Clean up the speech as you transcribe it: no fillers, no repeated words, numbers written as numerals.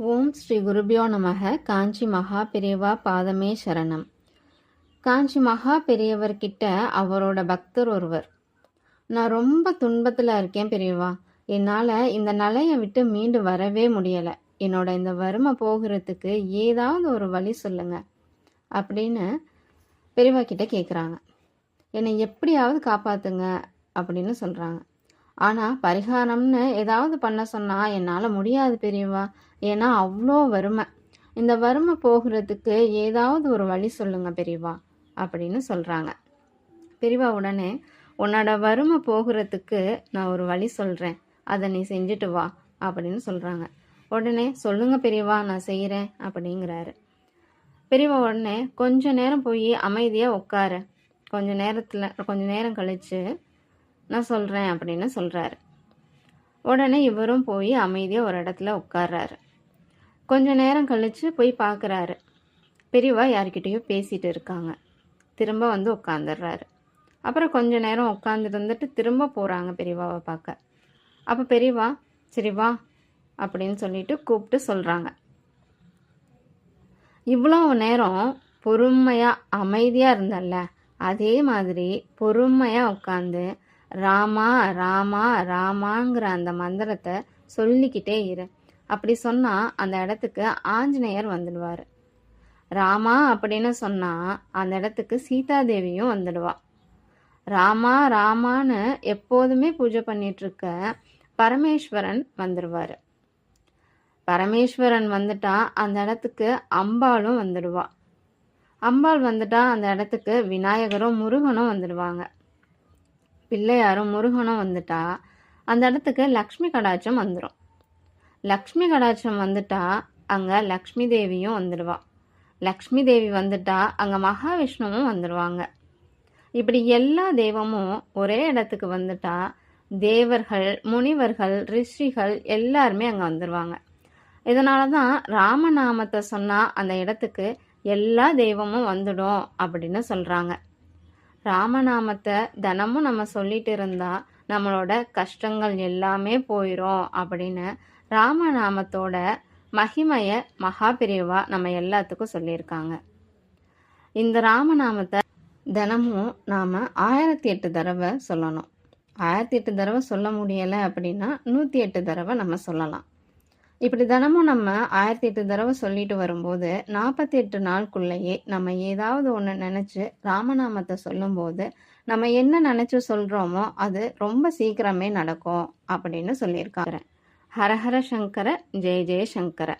ஓம் ஸ்ரீ குருபியோ நமக. காஞ்சி மகா பெரியவா பாதமே சரணம். காஞ்சி மகா பெரியவர்கிட்ட அவரோட பக்தர் ஒருவர், நான் ரொம்ப துன்பத்தில் இருக்கேன் பெரியவா, என்னால் இந்த நிலையை விட்டு மீண்டு வரவே முடியலை, என்னோட இந்த வறுமை போகிறதுக்கு ஏதாவது ஒரு வழி சொல்லுங்க அப்படின்னு பெரியவா கிட்ட கேட்குறாங்க. என்னை எப்படியாவது காப்பாற்றுங்க அப்படின்னு சொல்கிறாங்க. ஆனால் பரிகாரம்னு ஏதாவது பண்ண சொன்னால் என்னால் முடியாது பெரியவா, ஏன்னா அவ்வளோ வறுமை, இந்த வறுமை போகிறதுக்கு ஏதாவது ஒரு வழி சொல்லுங்க பெரியவா அப்படின்னு சொல்கிறாங்க. பெரியவா உடனே, உன்னோட வறுமை போகிறதுக்கு நான் ஒரு வழி சொல்கிறேன், அதை நீ செஞ்சுட்டு வா அப்படின்னு சொல்கிறாங்க. உடனே சொல்லுங்க பெரியவா, நான் செய்கிறேன் அப்படிங்கிறாரு. பெரியவா உடனே கொஞ்ச நேரம் போய் அமைதியாக உட்காரு, கொஞ்ச நேரம் கழித்து நான் சொல்கிறேன் அப்படின்னு சொல்கிறாரு. உடனே இவரும் போய் அமைதியாக ஒரு இடத்துல உட்கார்றாரு. கொஞ்ச நேரம் கழித்து போய் பார்க்குறாரு, பெரியவா யார்கிட்டயோ பேசிகிட்டு இருக்காங்க. திரும்ப வந்து உட்காந்துடுறாரு. அப்புறம் கொஞ்ச நேரம் உட்காந்துட்டு இருந்துட்டு திரும்ப போகிறாங்க பெரியவாவை பார்க்க. அப்போ பெரியவா சரி வா அப்படின்னு சொல்லிட்டு கூப்பிட்டு சொல்கிறாங்க. இவ்வளோ நேரம் பொறுமையாக அமைதியாக இருந்தல்ல, அதே மாதிரி பொறுமையாக உட்காந்து ராமா ராமா ராமாங்கிற அந்த மந்திரத்தை சொல்லிக்கிட்டே இரு. அப்படி சொன்னால் அந்த இடத்துக்கு ஆஞ்சநேயர் வந்துடுவார். ராமா அப்படின்னு சொன்னால் அந்த இடத்துக்கு சீதாதேவியும் வந்துடுவா. ராமா ராமான்னு எப்போதுமே பூஜை பண்ணிகிட்ருக்க பரமேஸ்வரன் வந்துடுவார். பரமேஸ்வரன் வந்துட்டா அந்த இடத்துக்கு அம்பாளும் வந்துடுவா. அம்பாள் வந்துட்டா அந்த இடத்துக்கு விநாயகரும் முருகனும் வந்துடுவாங்க. பிள்ளையாரும் முருகனும் வந்துட்டா அந்த இடத்துக்கு லக்ஷ்மி கடாட்சம் வந்துடும். லக்ஷ்மி கடாட்சம் வந்துட்டா அங்கே லக்ஷ்மி தேவியும் வந்துடுவா. லக்ஷ்மி தேவி வந்துட்டா அங்கே மகாவிஷ்ணுவும் வந்துடுவாங்க. இப்படி எல்லா தெய்வமும் ஒரே இடத்துக்கு வந்துட்டா தேவர்கள், முனிவர்கள், ரிஷிகள் எல்லாருமே அங்கே வந்துடுவாங்க. இதனால தான் ராமநாமத்தை சொன்னால் அந்த இடத்துக்கு எல்லா தெய்வமும் வந்துடும் அப்படின்னு சொல்கிறாங்க. ராமநாமத்தை தினமும் நம்ம சொல்லிட்டு இருந்தா நம்மளோட கஷ்டங்கள் எல்லாமே போயிடும் அப்படின்னு ராமநாமத்தோட மகிமையை மகா பெரியவா நம்ம எல்லாத்துக்கும் சொல்லியிருக்காங்க. இந்த ராமநாமத்தை தினமும் நாம் 1008 தடவை சொல்லணும். 1008 தடவை சொல்ல முடியலை அப்படின்னா 108 தடவை நம்ம சொல்லலாம். இப்படி தினமும் நம்ம 1008 தடவை சொல்லிட்டு வரும்போது 48 நாளுக்குள்ளேயே நம்ம ஏதாவது ஒன்று நினச்சி ராமநாமத்தை சொல்லும்போது நம்ம என்ன நினச்சி சொல்கிறோமோ அது ரொம்ப சீக்கிரமே நடக்கும் அப்படின்னு சொல்லியிருக்காங்க. ஹரஹர சங்கர, ஜெய ஜெய சங்கர.